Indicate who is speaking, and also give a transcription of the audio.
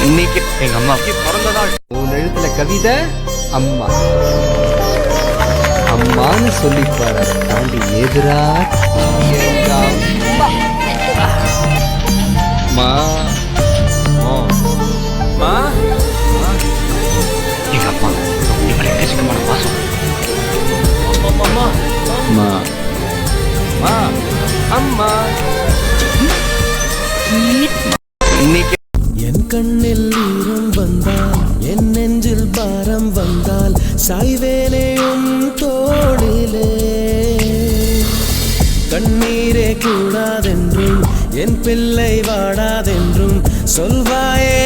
Speaker 1: இன்னைக்கு எங்க அம்மாவுக்கு பிறந்த நாள்.
Speaker 2: உன் எழுத்துல கவிதை அம்மா அம்மான்னு சொல்லிப்பாரு. அதை தாண்டி எதிரா எங்க அம்மா. மா
Speaker 1: மா எங்க அப்பா இவரை எக்கச்சக்கமான பாசம்.
Speaker 2: மா
Speaker 1: மா அம்மா இன்னைக்கு
Speaker 3: என் கண்ணில் ஈரம் வந்தால் என் நெஞ்சில் பாரம் வந்தால் சாய்வேனேயும் தோளிலே கண்ணீரே கூடாதென்றும் என் பிள்ளை வாடாதென்றும் சொல்வாயே